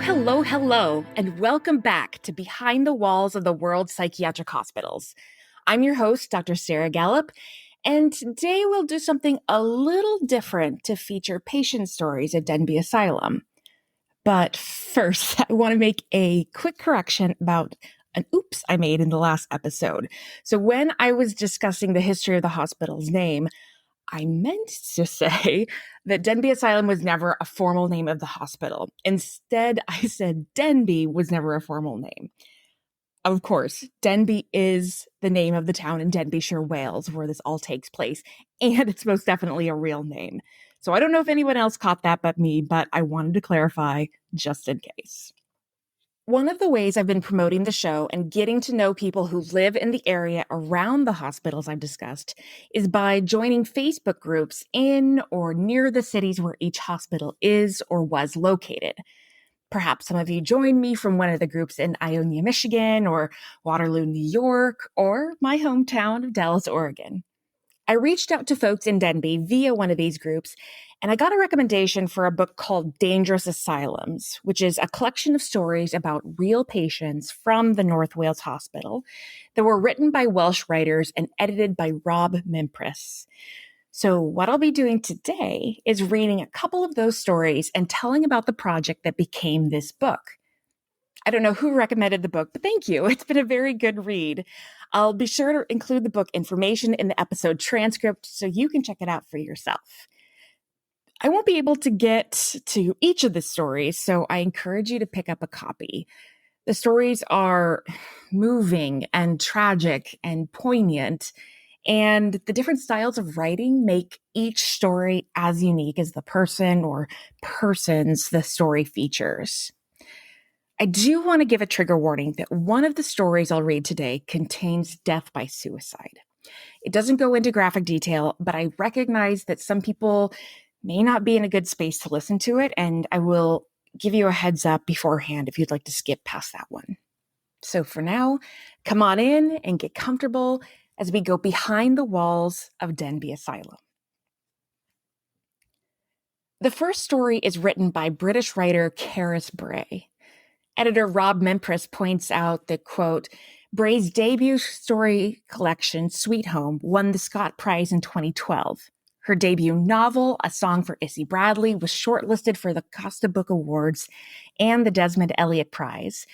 Hello, and welcome back to Behind the Walls of the World's Psychiatric Hospitals. I'm your host, Dr. Sarah Gallup, and today we'll do something a little different to feature patient stories at Denbigh Asylum. But first, I want to make a quick correction about an oops I made in the last episode. So when I was discussing the history of the hospital's name, I meant to say that Denbigh Asylum was never a formal name of the hospital. Instead, I said Denbigh was never a formal name. Of course, Denbigh is the name of the town in Denbighshire, Wales, where this all takes place, and it's most definitely a real name. So I don't know if anyone else caught that but me, but I wanted to clarify just in case. One of the ways I've been promoting the show and getting to know people who live in the area around the hospitals I've discussed is by joining Facebook groups in or near the cities where each hospital is or was located. Perhaps some of you joined me from one of the groups in Ionia, Michigan, or Waterloo, New York, or my hometown of Dallas, Oregon. I reached out to folks in Denbigh via one of these groups, and I got a recommendation for a book called Dangerous Asylums, which is a collection of stories about real patients from the North Wales Hospital that were written by Welsh writers and edited by Rob Mimpriss. So what I'll be doing today is reading a couple of those stories and telling about the project that became this book. I don't know who recommended the book, but thank you. It's been a very good read. I'll be sure to include the book information in the episode transcript so you can check it out for yourself. I won't be able to get to each of the stories, so I encourage you to pick up a copy. The stories are moving and tragic and poignant, and the different styles of writing make each story as unique as the person or persons the story features. I do want to give a trigger warning that one of the stories I'll read today contains death by suicide. It doesn't go into graphic detail, but I recognize that some people may not be in a good space to listen to it, and I will give you a heads up beforehand if you'd like to skip past that one. So for now, come on in and get comfortable as we go behind the walls of Denbigh Asylum. The first story is written by British writer Carys Bray. Editor Rob Mimpriss points out that, quote, Bray's debut story collection, Sweet Home, won the Scott Prize in 2012. Her debut novel, A Song for Issy Bradley, was shortlisted for the Costa Book Awards and the Desmond Elliott Prize,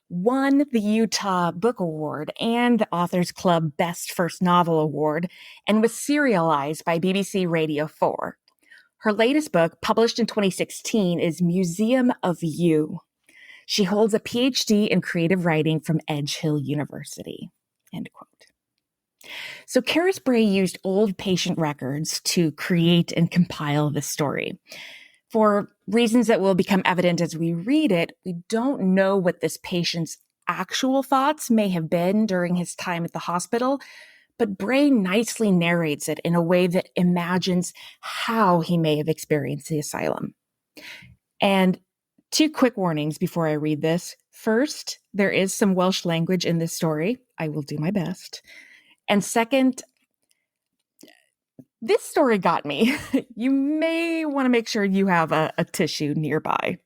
won the Utah Book Award and the Authors Club Best First Novel Award, and was serialized by BBC Radio 4. Her latest book, published in 2016, is Museum of You. She holds a PhD in creative writing from Edge Hill University, end quote. So Carys Bray used old patient records to create and compile this story. For reasons that will become evident as we read it, we don't know what this patient's actual thoughts may have been during his time at the hospital, but Bray nicely narrates it in a way that imagines how he may have experienced the asylum. And two quick warnings before I read this. First, there is some Welsh language in this story. I will do my best. And second, this story got me. You may want to make sure you have a tissue nearby.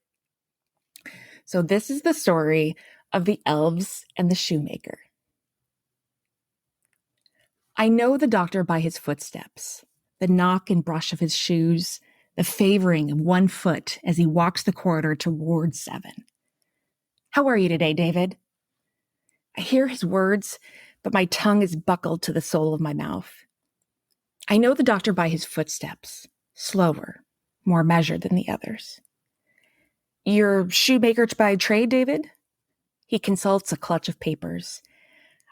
So this is the story of the Elves and the Shoemaker. I know the doctor by his footsteps, the knock and brush of his shoes, the favoring of one foot as he walks the corridor toward 7. How are you today, David? I hear his words, but my tongue is buckled to the sole of my mouth. I know the doctor by his footsteps, slower, more measured than the others. You're shoemaker by trade, David? He consults a clutch of papers.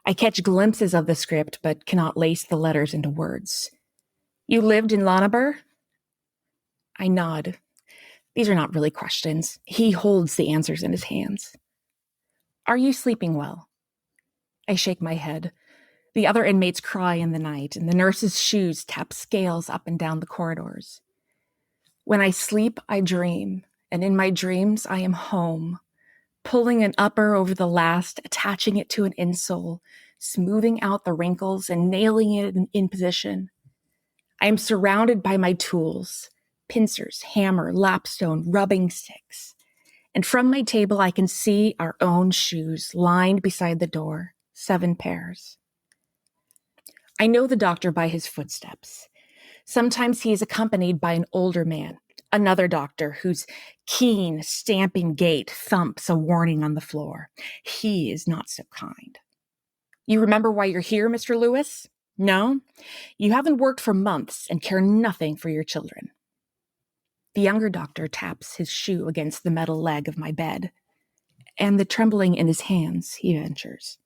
I catch glimpses of the script, but cannot lace the letters into words. You lived in Lonaber? I nod. These are not really questions. He holds the answers in his hands. Are you sleeping well? I shake my head. The other inmates cry in the night, and the nurse's shoes tap scales up and down the corridors. When I sleep, I dream, and in my dreams, I am home, pulling an upper over the last, attaching it to an insole, smoothing out the wrinkles and nailing it in position. I am surrounded by my tools, pincers, hammer, lapstone, rubbing sticks. and from my table I can see our own shoes lined beside the door, 7 pairs. I know the doctor by his footsteps. Sometimes he is accompanied by an older man, another doctor whose keen, stamping gait thumps a warning on the floor. He is not so kind. You remember why you're here, Mr. Lewis? No? You haven't worked for months and care nothing for your children. The younger doctor taps his shoe against the metal leg of my bed, and the trembling in his hands, he ventures.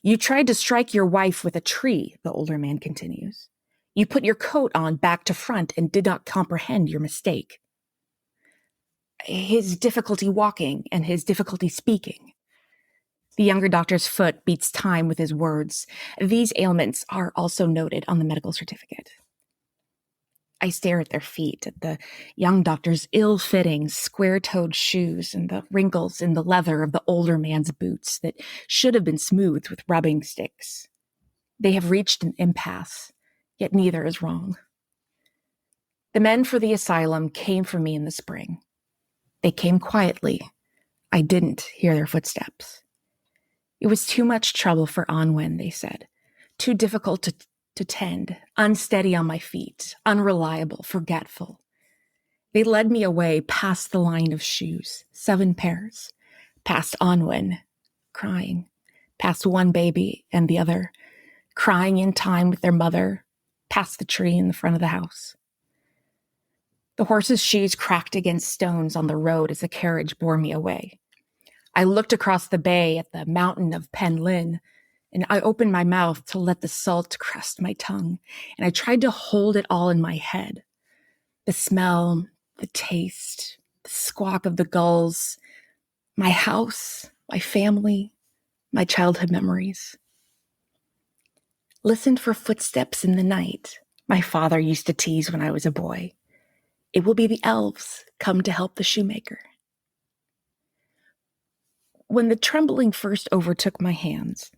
You tried to strike your wife with a tree, the older man continues. You put your coat on back to front and did not comprehend your mistake. His difficulty walking and his difficulty speaking. The younger doctor's foot beats time with his words. These ailments are also noted on the medical certificate. I stare at their feet, at the young doctor's ill-fitting, square-toed shoes and the wrinkles in the leather of the older man's boots that should have been smoothed with rubbing sticks. They have reached an impasse, yet neither is wrong. The men for the asylum came for me in the spring. They came quietly. I didn't hear their footsteps. It was too much trouble for Anwen, they said. Too difficult to tend, unsteady on my feet, unreliable, forgetful. They led me away past the line of shoes, 7 pairs, past Anwen, crying, past one baby and the other, crying in time with their mother, past the tree in the front of the house. The horse's shoes cracked against stones on the road as the carriage bore me away. I looked across the bay at the mountain of Penlyn, and I opened my mouth to let the salt crust my tongue, and I tried to hold it all in my head. The smell, the taste, the squawk of the gulls, my house, my family, my childhood memories. Listened for footsteps in the night, my father used to tease when I was a boy. It will be the elves come to help the shoemaker. When the trembling first overtook my hands,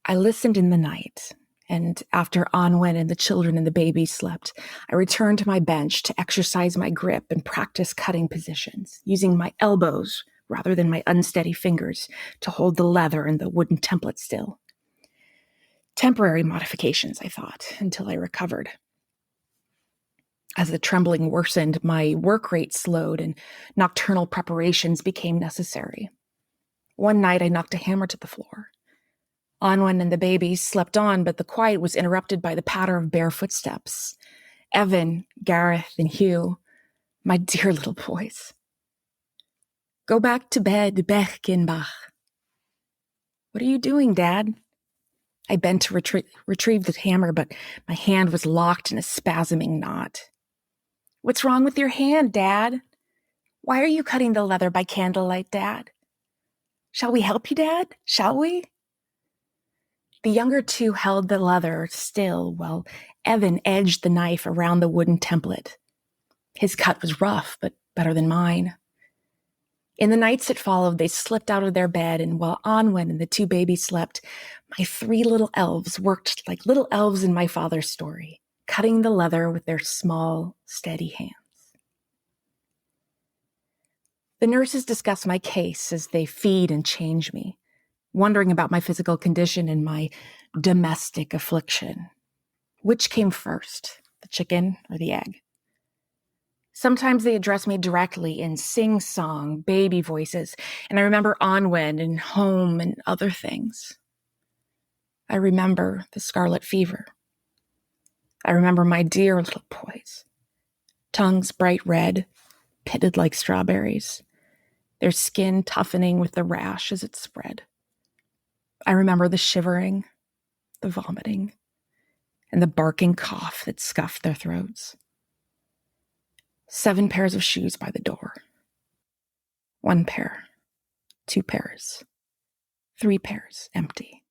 I listened in the night, and after Anwen and the children and the baby slept, I returned to my bench to exercise my grip and practice cutting positions, using my elbows rather than my unsteady fingers to hold the leather and the wooden template still. Temporary modifications, I thought, until I recovered. As the trembling worsened, my work rate slowed and nocturnal preparations became necessary. One night I knocked a hammer to the floor. Anwen and the baby slept on, but the quiet was interrupted by the patter of bare footsteps. Evan, Gareth, and Hugh, my dear little boys. Go back to bed, Bech-Ginbach. What are you doing, Dad? I bent to retrieve the hammer, but my hand was locked in a spasming knot. What's wrong with your hand, Dad? Why are you cutting the leather by candlelight, Dad? Shall we help you, Dad? Shall we? The younger two held the leather still while Evan edged the knife around the wooden template. His cut was rough, but better than mine. In the nights that followed, they slipped out of their bed, and while Anwen and the 2 babies slept, my 3 little elves worked like little elves in my father's story, cutting the leather with their small, steady hands. The nurses discuss my case as they feed and change me, wondering about my physical condition and my domestic affliction. Which came first, the chicken or the egg? Sometimes they address me directly in sing-song, baby voices, and I remember Anwen and home and other things. I remember the scarlet fever. I remember my dear little boys, tongues bright red, pitted like strawberries, their skin toughening with the rash as it spread. I remember the shivering, the vomiting, and the barking cough that scuffed their throats. 7 pairs of shoes by the door. 1 pair, 2 pairs, 3 pairs empty.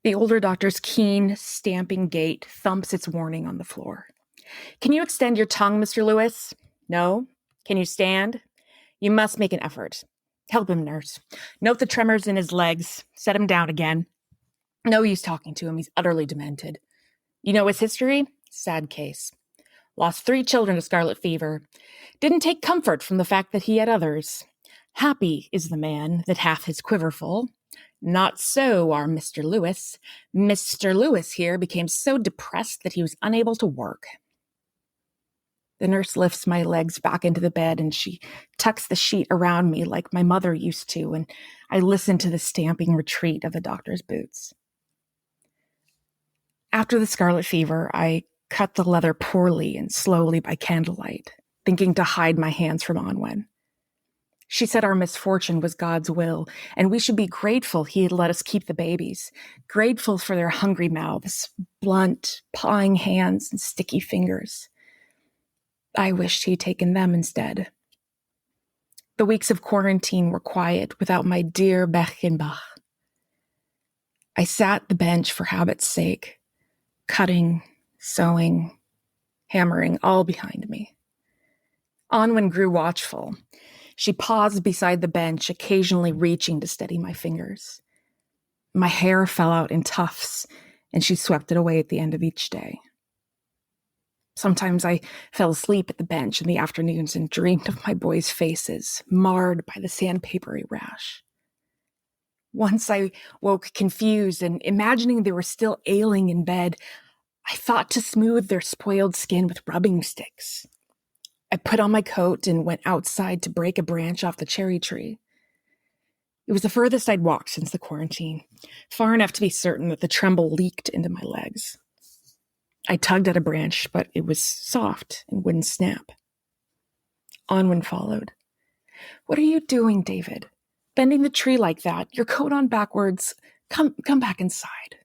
The older doctor's keen, stamping gait thumps its warning on the floor. Can you extend your tongue, Mr. Lewis? No? Can you stand? You must make an effort. Help him, nurse. Note the tremors in his legs. Set him down again. No use talking to him. He's utterly demented. You know his history? Sad case. lost 3 children to scarlet fever, didn't take comfort from the fact that he had others. Happy is the man that hath his quiver full. Not so our Mr. Lewis. Mr. Lewis here became so depressed that he was unable to work. The nurse lifts my legs back into the bed and she tucks the sheet around me like my mother used to, and I listen to the stamping retreat of the doctor's boots. After the scarlet fever, I cut the leather poorly and slowly by candlelight, thinking to hide my hands from Onwen. She said our misfortune was God's will, and we should be grateful he had let us keep the babies, grateful for their hungry mouths, blunt, pawing hands, and sticky fingers. I wished he'd taken them instead. The weeks of quarantine were quiet without my dear Beckenbach. I sat the bench for habit's sake, cutting, sewing, hammering, all behind me. Onwen grew watchful. She paused beside the bench, occasionally reaching to steady my fingers. My hair fell out in tufts, and she swept it away at the end of each day. Sometimes I fell asleep at the bench in the afternoons and dreamed of my boys' faces, marred by the sandpapery rash. Once I woke confused and imagining they were still ailing in bed, I thought to smooth their spoiled skin with rubbing sticks. I put on my coat and went outside to break a branch off the cherry tree. It was the furthest I'd walked since the quarantine, far enough to be certain that the tremble leaked into my legs. I tugged at a branch, but it was soft and wouldn't snap. Onwen followed. "What are you doing, David? Bending the tree like that, your coat on backwards. Come back inside."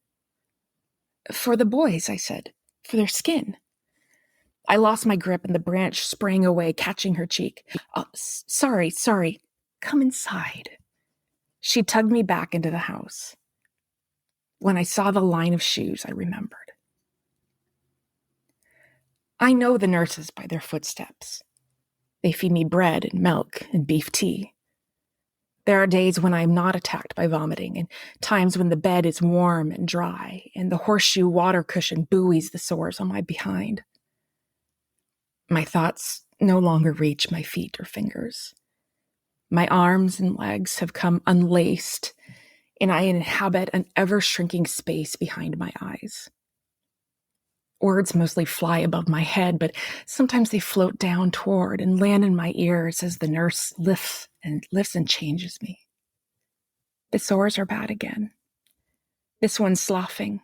"For the boys," I said, "for their skin." I lost my grip and the branch sprang away, catching her cheek. "Oh, sorry. Come inside." She tugged me back into the house. When I saw the line of shoes, I remembered. I know the nurses by their footsteps. They feed me bread and milk and beef tea. There are days when I am not attacked by vomiting, and times when the bed is warm and dry, and the horseshoe water cushion buoys the sores on my behind. My thoughts no longer reach my feet or fingers. My arms and legs have come unlaced, and I inhabit an ever-shrinking space behind my eyes. Words mostly fly above my head, but sometimes they float down toward and land in my ears as the nurse lifts and changes me. The sores are bad again. This one's sloughing.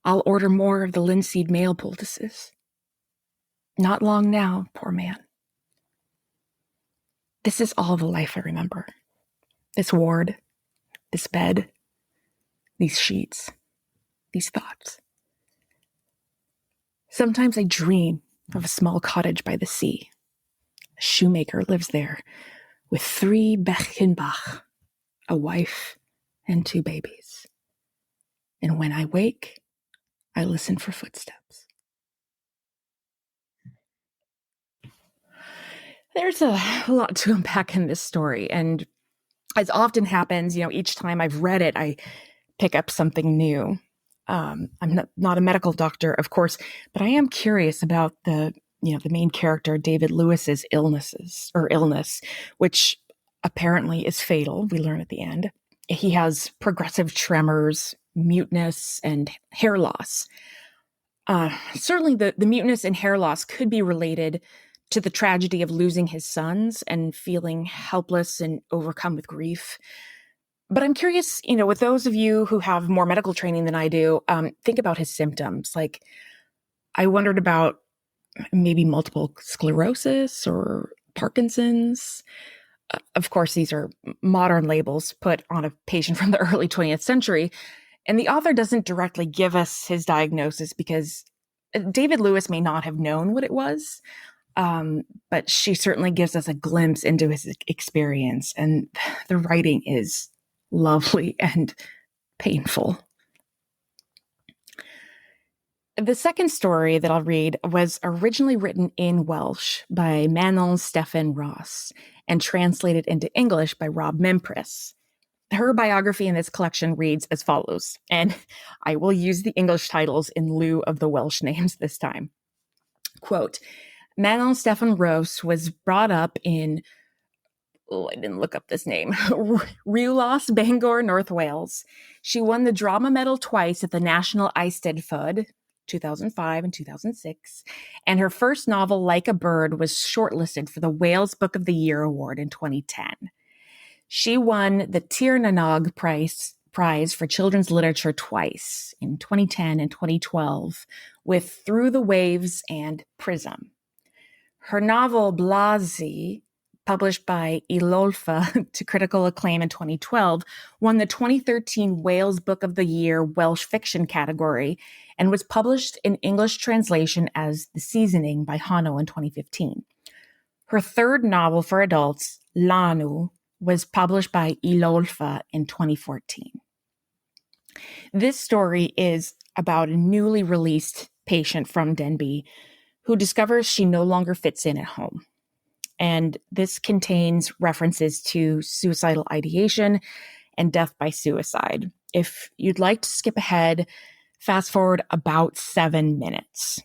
I'll order more of the linseed male poultices. Not long now, poor man. This is all the life I remember. This ward, this bed, these sheets, these thoughts. Sometimes I dream of a small cottage by the sea. A shoemaker lives there with 3 Beckenbach, a wife and 2 babies. And when I wake, I listen for footsteps. There's a lot to unpack in this story, and as often happens, each time I've read it, I pick up something new. I'm not a medical doctor, of course, but I am curious about the main character, David Lewis's illness, which apparently is fatal. We learn at the end. He has progressive tremors, muteness, and hair loss. Certainly the muteness and hair loss could be related to the tragedy of losing his sons and feeling helpless and overcome with grief. But I'm curious, with those of you who have more medical training than I do, think about his symptoms. Like, I wondered about maybe multiple sclerosis or Parkinson's. Of course, these are modern labels put on a patient from the early 20th century. And the author doesn't directly give us his diagnosis because David Lewis may not have known what it was. But she certainly gives us a glimpse into his experience, and the writing is lovely and painful. The second story that I'll read was originally written in Welsh by Manon Steffan Ros and translated into English by Rob Mimpriss. Her biography in this collection reads as follows, and I will use the English titles in lieu of the Welsh names this time. Quote, Manon Steffan Ros was brought up in, I didn't look up this name, Rhiwlas, Bangor, North Wales. She won the drama medal twice at the National Eisteddfod, 2005 and 2006, and her first novel, Like a Bird, was shortlisted for the Wales Book of the Year Award in 2010. She won the Tir na Nog Prize for Children's Literature twice, in 2010 and 2012, with Through the Waves and Prism. Her novel, Blasi, published by Ilolfa to critical acclaim in 2012, won the 2013 Wales Book of the Year Welsh Fiction category and was published in English translation as The Seasoning by Hano in 2015. Her third novel for adults, Llanw, was published by Ilolfa in 2014. This story is about a newly released patient from Denbigh who discovers she no longer fits in at home. And this contains references to suicidal ideation and death by suicide. If you'd like to skip ahead, fast forward about 7 minutes.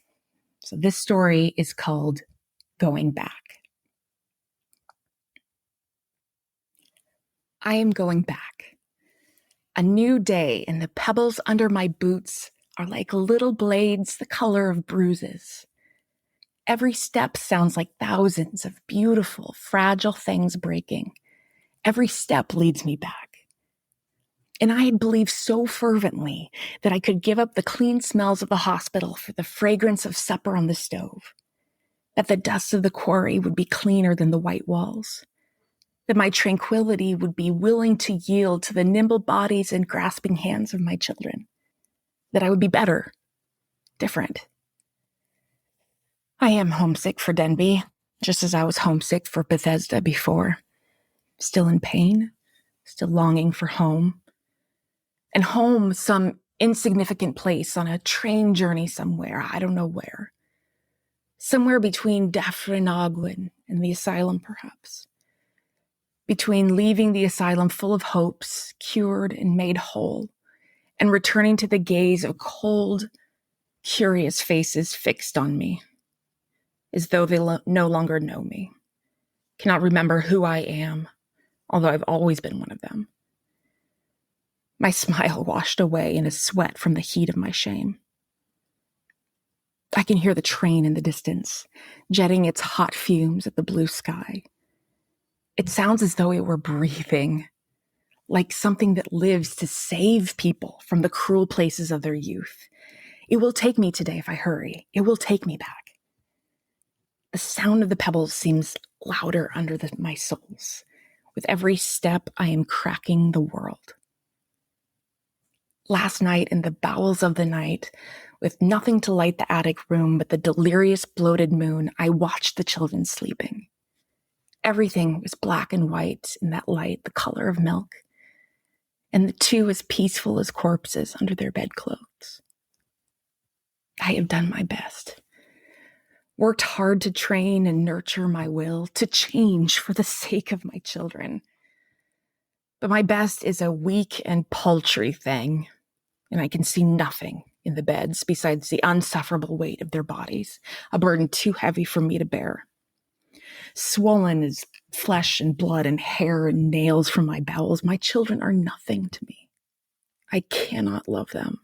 So this story is called Going Back. I am going back. A new day, and the pebbles under my boots are like little blades the color of bruises. Every step sounds like thousands of beautiful, fragile things breaking. Every step leads me back. And I had believed so fervently that I could give up the clean smells of the hospital for the fragrance of supper on the stove, that the dust of the quarry would be cleaner than the white walls, that my tranquility would be willing to yield to the nimble bodies and grasping hands of my children, that I would be better, different. I am homesick for Denbigh, just as I was homesick for Bethesda before. Still in pain, still longing for home. And home, some insignificant place on a train journey somewhere, I don't know where. Somewhere between Dafranagwin and the asylum, perhaps. Between leaving the asylum full of hopes, cured and made whole, and returning to the gaze of cold, curious faces fixed on me, as though they no longer know me, cannot remember who I am, although I've always been one of them. My smile washed away in a sweat from the heat of my shame. I can hear the train in the distance, jetting its hot fumes at the blue sky. It sounds as though it were breathing, like something that lives to save people from the cruel places of their youth. It will take me today if I hurry. It will take me back. The sound of the pebbles seems louder under my soles. With every step, I am cracking the world. Last night, in the bowels of the night, with nothing to light the attic room but the delirious bloated moon, I watched the children sleeping. Everything was black and white in that light, the color of milk, and the two as peaceful as corpses under their bedclothes. I have done my best. Worked hard to train and nurture my will, to change for the sake of my children. But my best is a weak and paltry thing, and I can see nothing in the beds besides the unsufferable weight of their bodies, a burden too heavy for me to bear. Swollen as flesh and blood and hair and nails from my bowels, my children are nothing to me. I cannot love them.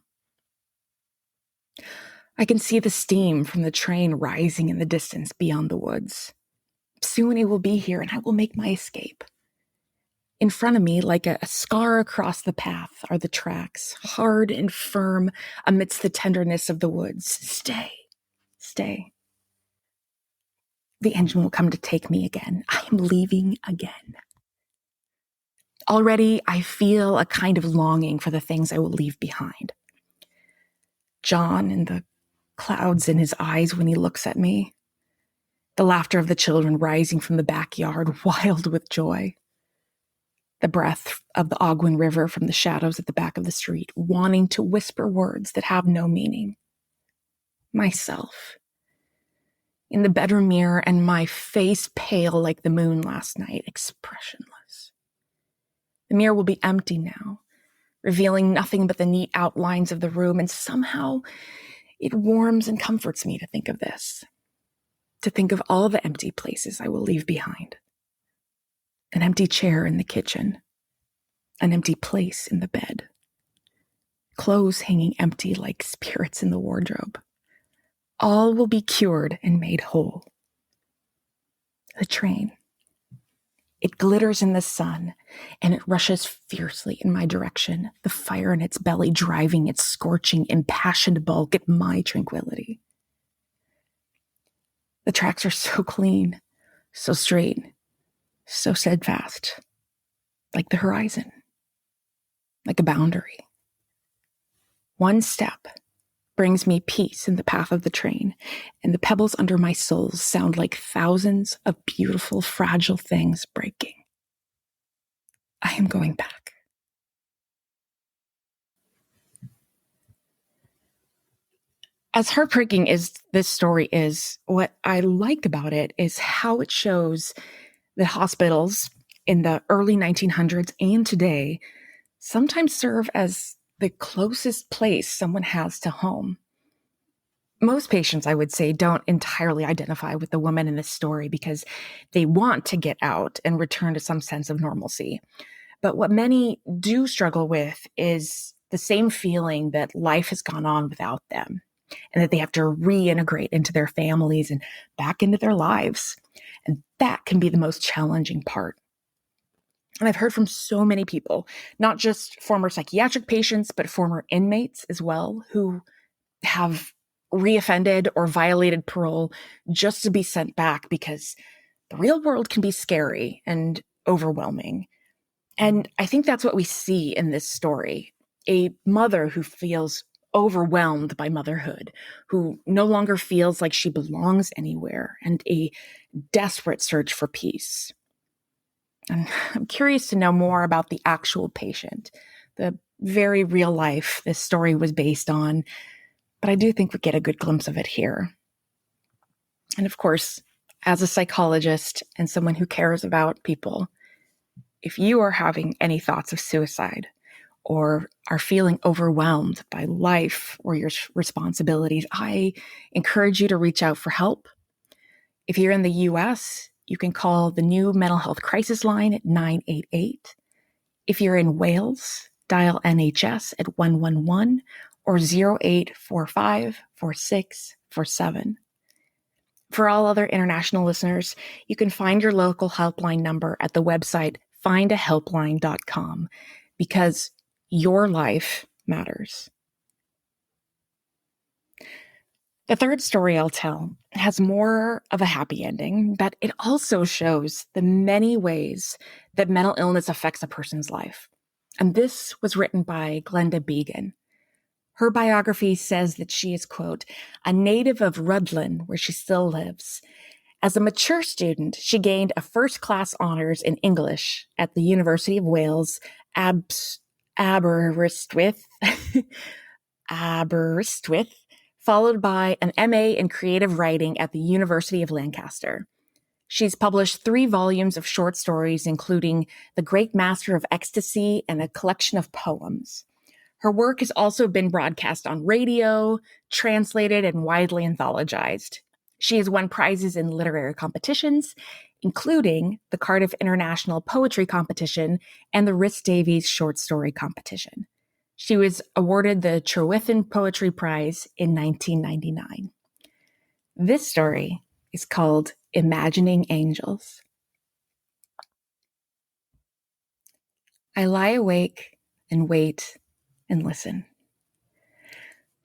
I can see the steam from the train rising in the distance beyond the woods. Soon it will be here, and I will make my escape. In front of me, like a scar across the path, are the tracks, hard and firm amidst the tenderness of the woods. Stay, stay. The engine will come to take me again. I am leaving again. Already, I feel a kind of longing for the things I will leave behind. John and the clouds in his eyes when he looks at me. The laughter of the children rising from the backyard, wild with joy. The breath of the Ogwen River from the shadows at the back of the street, wanting to whisper words that have no meaning. Myself. In the bedroom mirror, and my face pale like the moon last night, expressionless. The mirror will be empty now, revealing nothing but the neat outlines of the room, and somehow it warms and comforts me to think of this. to think of all the empty places I will leave behind. An empty chair in the kitchen, an empty place in the bed, clothes hanging empty like spirits in the wardrobe. All will be cured and made whole. The train. It glitters in the sun, and it rushes fiercely in my direction, the fire in its belly driving its scorching, impassioned bulk at my tranquility. The tracks are so clean, so straight, so steadfast, like the horizon, like a boundary. One step brings me peace in the path of the train, and the pebbles under my soles sound like thousands of beautiful, fragile things breaking. I am going back. As heartbreaking as this story is, what I like about it is how it shows that hospitals in the early 1900s and today sometimes serve as the closest place someone has to home. Most patients, I would say, don't entirely identify with the woman in this story because they want to get out and return to some sense of normalcy. But what many do struggle with is the same feeling that life has gone on without them and that they have to reintegrate into their families and back into their lives. And that can be the most challenging part. And I've heard from so many people, not just former psychiatric patients, but former inmates as well, who have reoffended or violated parole just to be sent back because the real world can be scary and overwhelming. And I think that's what we see in this story. A mother who feels overwhelmed by motherhood, who no longer feels like she belongs anywhere, and a desperate search for peace. And I'm curious to know more about the actual patient, the very real life this story was based on, but I do think we get a good glimpse of it here. And of course, as a psychologist and someone who cares about people, if you are having any thoughts of suicide or are feeling overwhelmed by life or your responsibilities, I encourage you to reach out for help. If you're in the US, you can call the new mental health crisis line at 988. If you're in Wales, dial NHS at 111 or 0845 4647. For all other international listeners, you can find your local helpline number at the website findahelpline.com because your life matters. The third story I'll tell has more of a happy ending, but it also shows the many ways that mental illness affects a person's life. And this was written by Glenda Beagan. Her biography says that she is, quote, a native of Rhuddlan, where she still lives. As a mature student, she gained a first-class honors in English at the University of Wales, Aberystwyth, followed by an MA in creative writing at the University of Lancaster. She's published 3 volumes of short stories, including The Great Master of Ecstasy and a collection of poems. Her work has also been broadcast on radio, translated, and widely anthologized. She has won prizes in literary competitions, including the Cardiff International Poetry Competition and the Rhys Davies Short Story Competition. She was awarded the Trewithen Poetry Prize in 1999. This story is called Imagining Angels. I lie awake and wait and listen.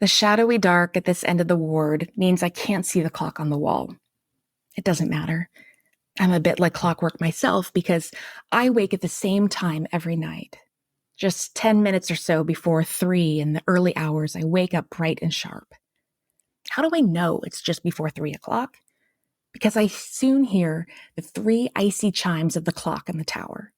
The shadowy dark at this end of the ward means I can't see the clock on the wall. It doesn't matter. I'm a bit like clockwork myself because I wake at the same time every night. Just 10 minutes or so before 3 in the early hours, I wake up bright and sharp. How do I know it's just before 3 o'clock? Because I soon hear the 3 icy chimes of the clock in the tower.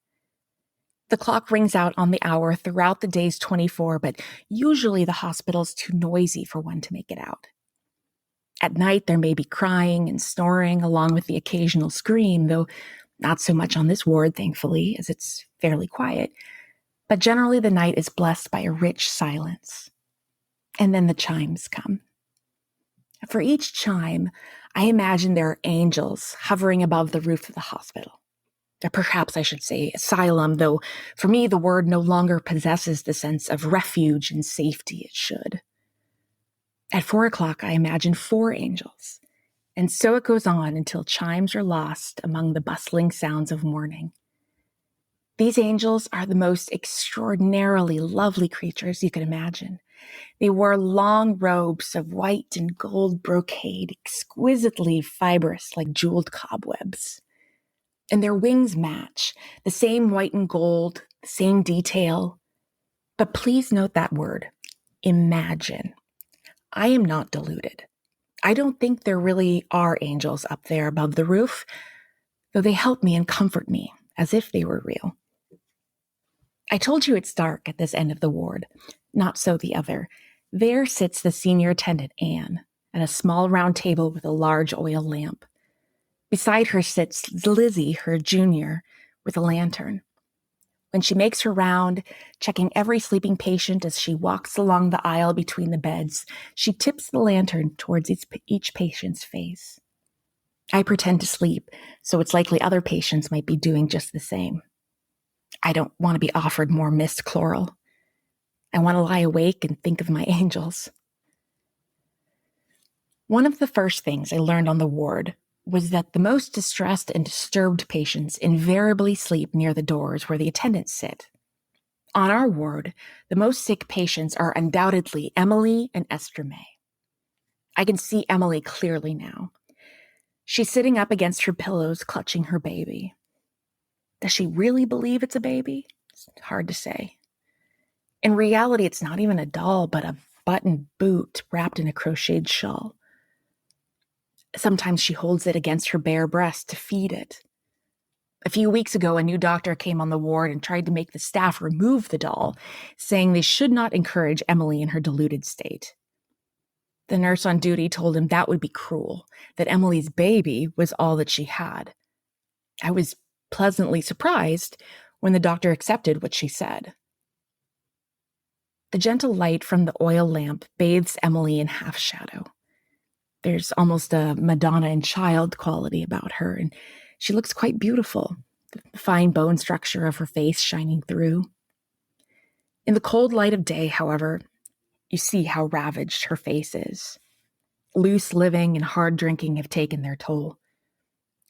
The clock rings out on the hour throughout the day's 24, but usually the hospital's too noisy for one to make it out. At night, there may be crying and snoring along with the occasional scream, though not so much on this ward, thankfully, as it's fairly quiet. But generally, the night is blessed by a rich silence. And then the chimes come. For each chime, I imagine there are angels hovering above the roof of the hospital. Or perhaps I should say asylum, though for me the word no longer possesses the sense of refuge and safety it should. At 4 o'clock, I imagine 4 angels, and so it goes on until chimes are lost among the bustling sounds of morning. These angels are the most extraordinarily lovely creatures you could imagine. They wore long robes of white and gold brocade, exquisitely fibrous like jeweled cobwebs. And their wings match, the same white and gold, the same detail. But please note that word, imagine. I am not deluded. I don't think there really are angels up there above the roof, though they help me and comfort me as if they were real. I told you it's dark at this end of the ward. Not so the other. There sits the senior attendant, Anne, at a small round table with a large oil lamp. Beside her sits Lizzie, her junior, with a lantern. When she makes her round, checking every sleeping patient as she walks along the aisle between the beds, she tips the lantern towards each patient's face. I pretend to sleep, so it's likely other patients might be doing just the same. I don't want to be offered more mist chloral. I want to lie awake and think of my angels. One of the first things I learned on the ward was that the most distressed and disturbed patients invariably sleep near the doors where the attendants sit. On our ward, the most sick patients are undoubtedly Emily and Esther May. I can see Emily clearly now. She's sitting up against her pillows, clutching her baby. Does she really believe it's a baby? It's hard to say. In reality, it's not even a doll, but a buttoned boot wrapped in a crocheted shawl. Sometimes she holds it against her bare breast to feed it. A few weeks ago, a new doctor came on the ward and tried to make the staff remove the doll, saying they should not encourage Emily in her deluded state. The nurse on duty told him that would be cruel, that Emily's baby was all that she had. I was pleasantly surprised when the doctor accepted what she said. The gentle light from the oil lamp bathes Emily in half shadow. There's almost a Madonna and Child quality about her, and she looks quite beautiful, the fine bone structure of her face shining through. In the cold light of day, however, you see how ravaged her face is. Loose living and hard drinking have taken their toll.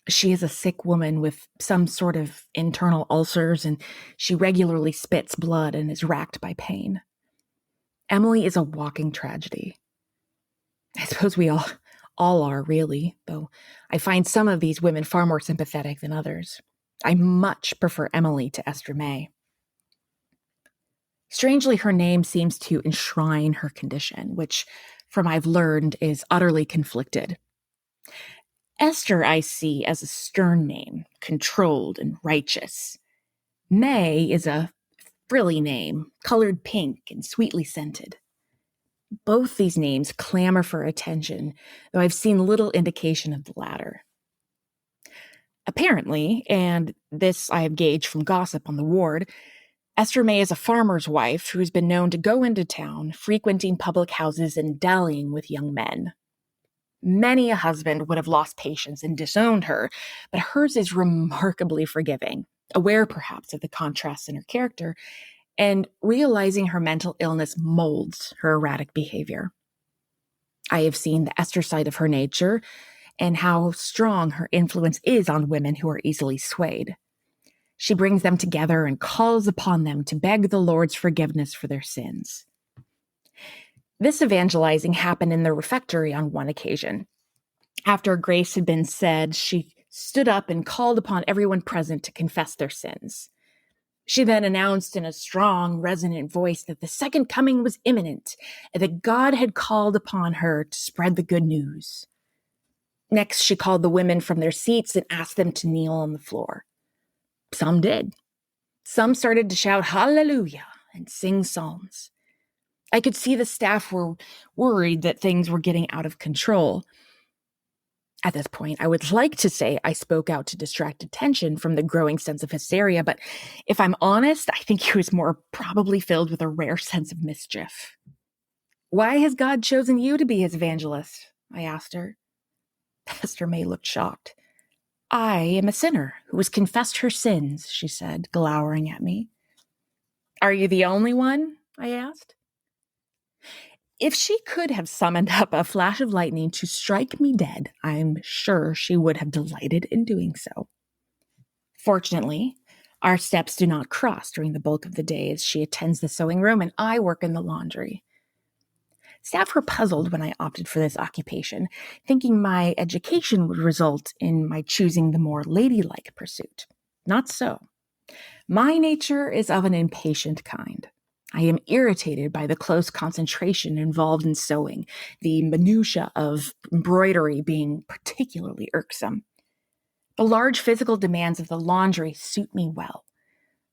She is a sick woman with some sort of internal ulcers, and she regularly spits blood and is racked by pain. Emily is a walking tragedy. I suppose we all are, really, though I find some of these women far more sympathetic than others. I much prefer Emily to Esther May. Strangely, her name seems to enshrine her condition, which, from I've learned, is utterly conflicted. Esther I see as a stern name, controlled and righteous. May is a frilly name, colored pink and sweetly scented. Both these names clamor for attention, though I've seen little indication of the latter. Apparently, and this I have gauged from gossip on the ward, Esther May is a farmer's wife who has been known to go into town, frequenting public houses and dallying with young men. Many a husband would have lost patience and disowned her, but hers is remarkably forgiving, aware perhaps of the contrasts in her character, and realizing her mental illness molds her erratic behavior. I have seen the Esther side of her nature and how strong her influence is on women who are easily swayed. She brings them together and calls upon them to beg the Lord's forgiveness for their sins. This evangelizing happened in the refectory on one occasion. After grace had been said, she stood up and called upon everyone present to confess their sins. She then announced in a strong, resonant voice that the second coming was imminent and that God had called upon her to spread the good news. Next, she called the women from their seats and asked them to kneel on the floor. Some did. Some started to shout hallelujah and sing psalms. I could see the staff were worried that things were getting out of control. At this point, I would like to say I spoke out to distract attention from the growing sense of hysteria, but if I'm honest, I think he was more probably filled with a rare sense of mischief. Why has God chosen you to be his evangelist? I asked her. Esther May looked shocked. I am a sinner who has confessed her sins, she said, glowering at me. Are you the only one? I asked. If she could have summoned up a flash of lightning to strike me dead, I'm sure she would have delighted in doing so. Fortunately, our steps do not cross during the bulk of the day as she attends the sewing room and I work in the laundry. Staff were puzzled when I opted for this occupation, thinking my education would result in my choosing the more ladylike pursuit. Not so. My nature is of an impatient kind. I am irritated by the close concentration involved in sewing, the minutiae of embroidery being particularly irksome. The large physical demands of the laundry suit me well.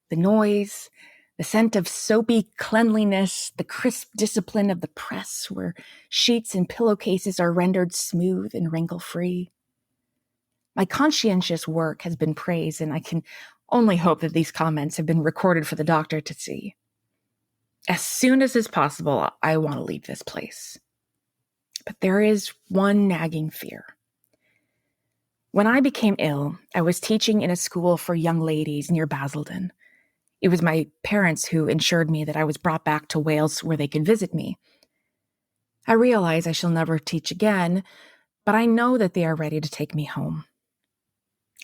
The noise, the scent of soapy cleanliness, the crisp discipline of the press where sheets and pillowcases are rendered smooth and wrinkle-free. My conscientious work has been praised, and I can only hope that these comments have been recorded for the doctor to see. As soon as is possible, I want to leave this place. But there is one nagging fear. When I became ill, I was teaching in a school for young ladies near Basildon. It was my parents who ensured me that I was brought back to Wales where they could visit me. I realize I shall never teach again, but I know that they are ready to take me home.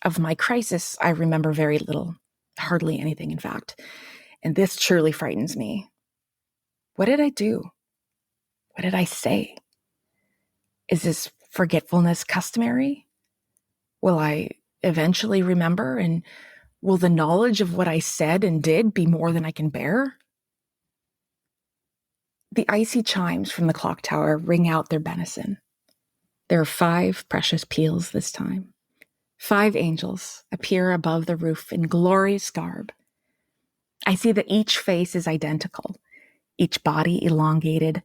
Of my crisis, I remember very little, hardly anything, in fact, and this truly frightens me. What did I do? What did I say? Is this forgetfulness customary? Will I eventually remember, and will the knowledge of what I said and did be more than I can bear? The icy chimes from the clock tower ring out their benison. There are 5 precious peals this time. 5 angels appear above the roof in glorious garb. I see that each face is identical, each body elongated,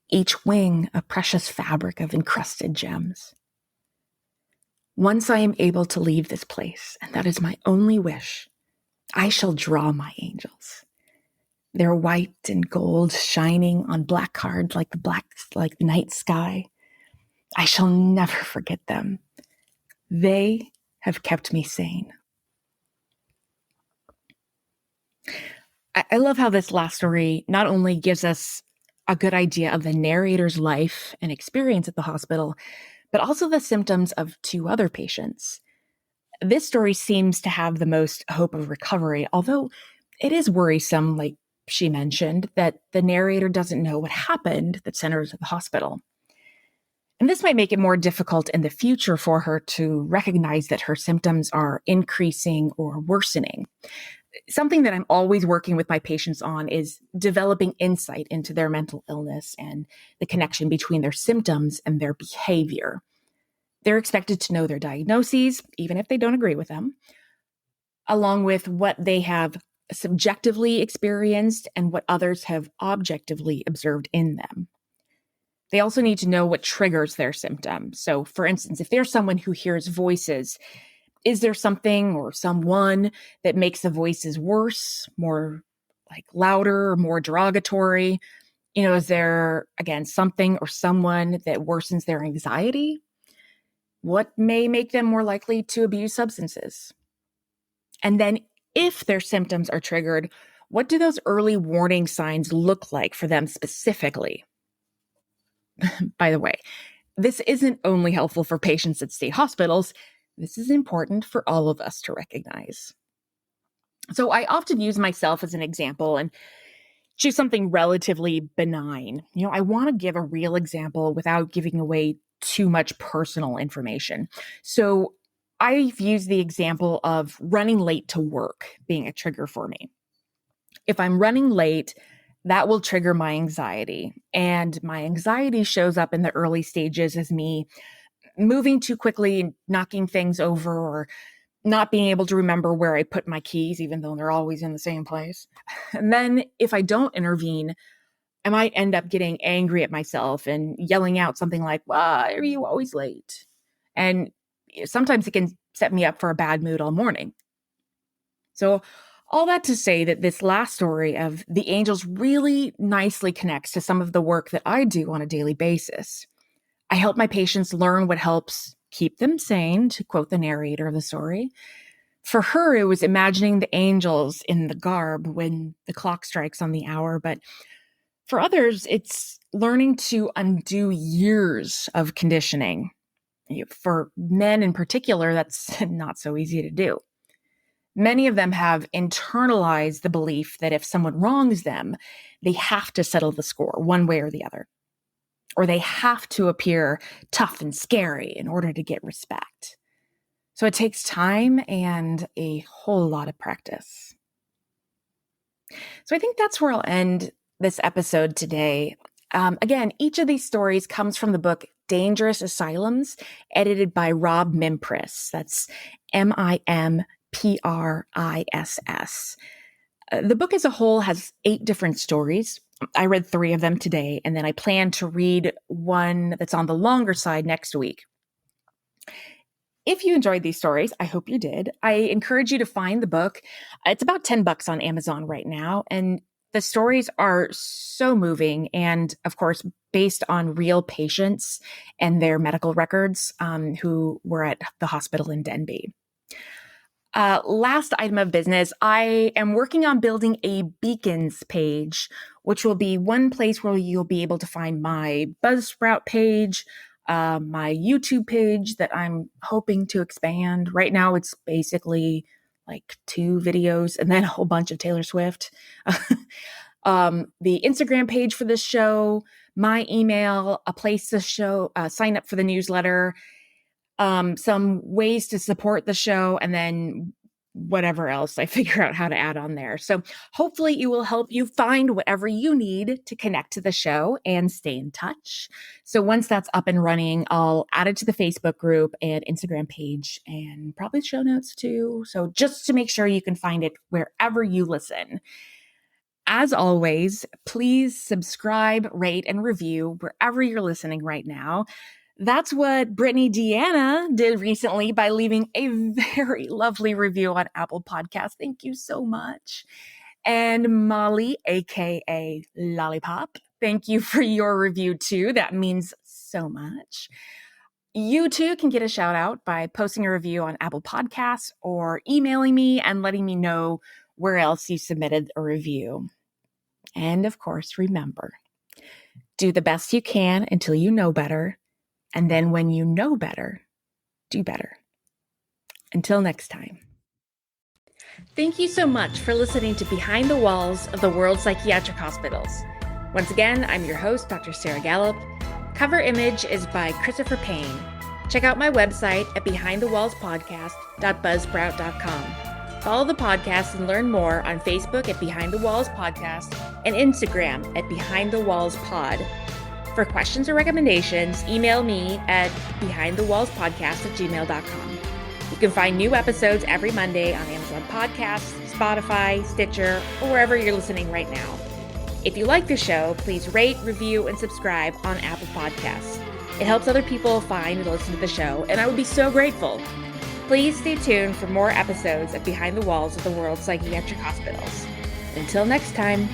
each wing a precious fabric of encrusted gems. Once I am able to leave this place, and that is my only wish, I shall draw my angels. They're white and gold, shining on black cards like the night sky. I shall never forget them. They have kept me sane. I love how this last story not only gives us a good idea of the narrator's life and experience at the hospital, but also the symptoms of 2 other patients. This story seems to have the most hope of recovery, although it is worrisome, like she mentioned, that the narrator doesn't know what happened that sent her to the hospital. And this might make it more difficult in the future for her to recognize that her symptoms are increasing or worsening. Something that I'm always working with my patients on is developing insight into their mental illness and the connection between their symptoms and their behavior. They're expected to know their diagnoses, even if they don't agree with them, along with what they have subjectively experienced and what others have objectively observed in them. They also need to know what triggers their symptoms. So, for instance, if there's someone who hears voices, is there something or someone that makes the voices worse, more like louder, or more derogatory? Is there, again, something or someone that worsens their anxiety? What may make them more likely to abuse substances? And then if their symptoms are triggered, what do those early warning signs look like for them specifically? By the way, this isn't only helpful for patients at state hospitals. This is important for all of us to recognize. So I often use myself as an example and choose something relatively benign. I want to give a real example without giving away too much personal information. So I've used the example of running late to work being a trigger for me. If I'm running late, that will trigger my anxiety. And my anxiety shows up in the early stages as me moving too quickly, knocking things over, or not being able to remember where I put my keys, even though they're always in the same place. And then if I don't intervene, I might end up getting angry at myself and yelling out something like, "Why are you always late?" And sometimes it can set me up for a bad mood all morning. So all that to say that this last story of the angels really nicely connects to some of the work that I do on a daily basis. I help my patients learn what helps keep them sane, to quote the narrator of the story. For her, it was imagining the angels in the garb when the clock strikes on the hour. But for others, it's learning to undo years of conditioning. For men in particular, that's not so easy to do. Many of them have internalized the belief that if someone wrongs them, they have to settle the score one way or the other, or they have to appear tough and scary in order to get respect. So it takes time and a whole lot of practice. So I think that's where I'll end this episode today. Again, each of these stories comes from the book Dangerous Asylums, edited by Rob Mimpriss. That's Mimpriss. The book as a whole has 8 different stories. I read 3 of them today, and then I plan to read one that's on the longer side next week. If you enjoyed these stories, I hope you did, I encourage you to find the book. It's about $10 on Amazon right now, and the stories are so moving and, of course, based on real patients and their medical records who were at the hospital in Denbigh. Last item of business, I am working on building a beacons page, which will be one place where you'll be able to find my Buzzsprout page, my YouTube page that I'm hoping to expand. Right now, it's basically like 2 videos and then a whole bunch of Taylor Swift. The Instagram page for this show, my email, a place to sign up for the newsletter, some ways to support the show, and then whatever else I figure out how to add on there. So hopefully it will help you find whatever you need to connect to the show and stay in touch. So once that's up and running, I'll add it to the Facebook group and Instagram page and probably show notes too. So just to make sure you can find it wherever you listen. As always, please subscribe, rate, and review wherever you're listening right now. That's what Brittany Deanna did recently by leaving a very lovely review on Apple Podcasts. Thank you so much. And Molly, aka Lollipop, thank you for your review too. That means so much. You too can get a shout out by posting a review on Apple Podcasts or emailing me and letting me know where else you submitted a review. And of course, remember, do the best you can until you know better. And then when you know better, do better. Until next time. Thank you so much for listening to Behind the Walls of the World Psychiatric Hospitals. Once again, I'm your host, Dr. Sarah Gallup. Cover image is by Christopher Payne. Check out my website at behindthewallspodcast.buzzsprout.com. Follow the podcast and learn more on Facebook at Behind the Walls Podcast and Instagram at Behind the Walls Pod. For questions or recommendations, email me at behindthewallspodcast@gmail.com. You can find new episodes every Monday on Amazon Podcasts, Spotify, Stitcher, or wherever you're listening right now. If you like the show, please rate, review, and subscribe on Apple Podcasts. It helps other people find and listen to the show, and I would be so grateful. Please stay tuned for more episodes of Behind the Walls of the World Psychiatric Hospitals. Until next time.